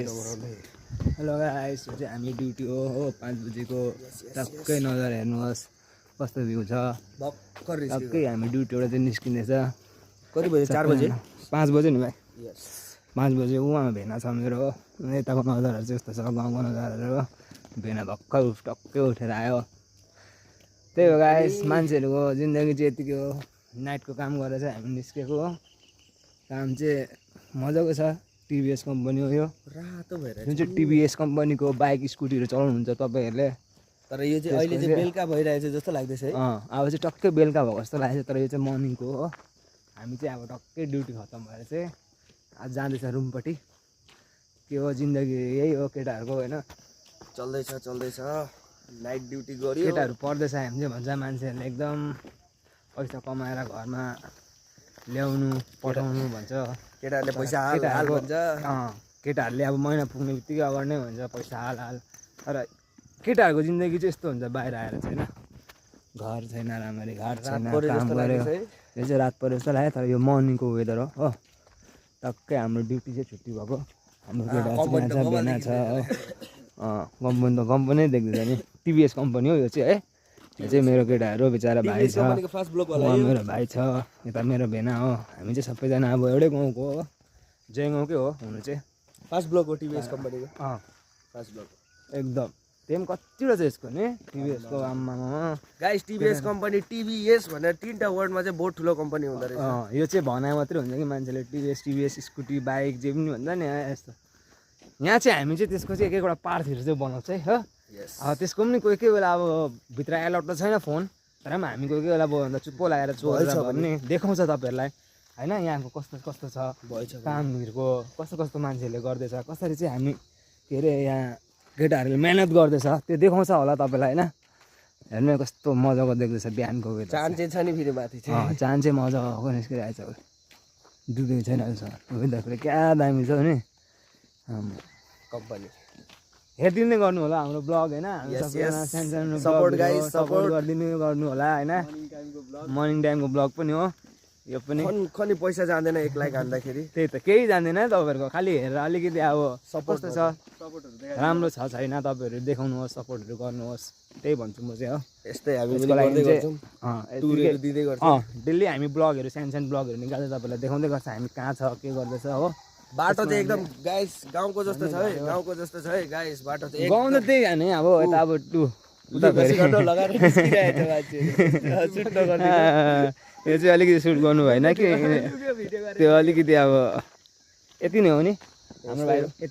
hello guys चाहिँ हामी duty हो 5 बजेको टक्कै नजर हेर्नुहोस् कस्तो भ्यू छ टक्कै हामी ड्युटीबाट चाहिँ निस्किँदैछ कति बजे 4 बजे 5 बजे नि भाइ 5 बजे उहाँ भेना छ मेरो यताको नजरहरू चाहिँ यस्तो छ गाउँको नजरहरू भेना भर्खर टक्कै उठेर आयो त्यही हो गाइस मान्छेहरूको जिन्दगी चाहिँ यतिकै हो नाइटको काम गरेर चाहिँ हामी निस्केको हो काम चाहिँ मजाको छ टिभीएस कम्पनी हो यो रातो भएर जुन चाहिँ टिभीएस कम्पनीको बाइक स्कुटीहरू चलाउनुहुन्छ तपाईहरुले तर यो चाहिँ अहिले चाहिँ बेलुका भइरहेछ जस्तो लाग्दैछ है अब चाहिँ टक्कै बेलुका भएको जस्तो लागेछ तर यो चाहिँ मर्निङको हो हामी चाहिँ अब टक्कै ड्युटी खत्तम भएर चाहिँ आज जाँदैछ रुमपट्टि के हो जिन्दगी यही हो केटाहरूको हैन चल्दैछ नाइट ड्युटी गर्यो केटाहरू पढ्दैछ हामी चाहिँ भन्छ मान्छेहरूले एकदम पैसा कमाएर घरमा ल्याउनु पठाउनु भन्छ केटाहरूले पैसा हाल भन्छ केटाहरूले अब महिना पुग्ने बित्तिकै अगाडि नै भन्छ पैसा हाल तर केटाहरूको जिन्दगी चाहिँ यस्तो हुन्छ बाहिर आएर चाहिँ होइन घर छैन राम्ररी घाट छैन काम गऱ्यो यो चाहिँ रात पऱ्यो जस्तो लाग्यो तर यो मर्निङको वेदर हो टक्कै हाम्रो ड्युटी चाहिँ छुट्टी भएको हाम्रो केटाहरू भेना छ कम्पनी त कम्पनी देख्दैछ नि टिभीएस कम्पनी हो यो चाहिँ है यो चाहिँ मेरो केटाहरू बेचारा भाइ छ मेरो भाइ छ यता मेरो भेना हो हामी चाहिँ सबैजना अब एउटै गाउँको हो जय गाउँकै हो हुनु चाहिँ फर्स्ट ब्लक हो टिभीएस कम्पनीको फर्स्ट ब्लक एकदम त्यही पनि कतिवटा छ यसको नि टिभीएसको आम्मामा गाइस टिभीएस कम्पनी टिभीएस भनेर 3टा वर्डमा चाहिँ बहुत ठुलो कम्पनी हुँदो रहेछ यो चाहिँ भनाइ मात्रै हुन्छ कि मान्छेले टिभीएस स्कुटी बाइक जे पनि भन्छ नि यस्तो यहाँ चाहिँ हामी चाहिँ त्यसको चाहिँ एक एकवटा पार्टहरू चाहिँ बनाउँछ है हो त्यसको पनि कोही कोही बेला अब भित्र एलाउड त छैन फोन तर पनि हामी कोही कोही बेला भन्दा चुप्पो लगाएर चोरेर भन्ने देखाउँछ तपाईँहरूलाई होइन यहाँको कस्तो कस्तो छ कामहरूको कस्तो कस्तो मान्छेहरूले गर्दैछ कसरी चाहिँ हामी के अरे यहाँ केटाहरूले मेहनत गर्दैछ त्यो देखाउँछ होला तपाईँलाई होइन हेर्नु कस्तो मजाको देख्दैछ बिहानको वेदर चान चाहिँ छ नि फेरि माथि चान चाहिँ मजाको निस्किरहेको छ डुबेको छैन अहिलेसम्म वेदर फेरि क्या दामी छ नि कम्पनी हेरिदिँदै गर्नु होला हाम्रो ब्लग होइन सानो सपोर्ट गर्नु होला होइन मर्निङ टाइमको ब्लग पनि हो यो पनि खनि पैसा जाँदैन 1 लाख हान्दाखेरि त्यही त केही जान्दैन तपाईँहरूको खालि हेरेर अलिकति अब सपोर्ट छ राम्रो छ छैन तपाईँहरू देखाउनुहोस् सपोर्टहरू गर्नुहोस् त्यही भन्छु म चाहिँ हो यस्तै हामी डेली हामी ब्लगहरू सानो ब्लगहरू निकाल्दै तपाईँलाई देखाउँदै गर्छ हामी कहाँ छ के गर्दैछ हो बाटो चाहिँ एकदम गाइस गाउँको जस्तो छ है गाइस बाटो चाहिँ गाउँ त त्यही होइन अब यता अब यो चाहिँ अलिकति सुट गर्नु भएन कि त्यो अलिकति अब यति नै हो नि हाम्रो भाइ यति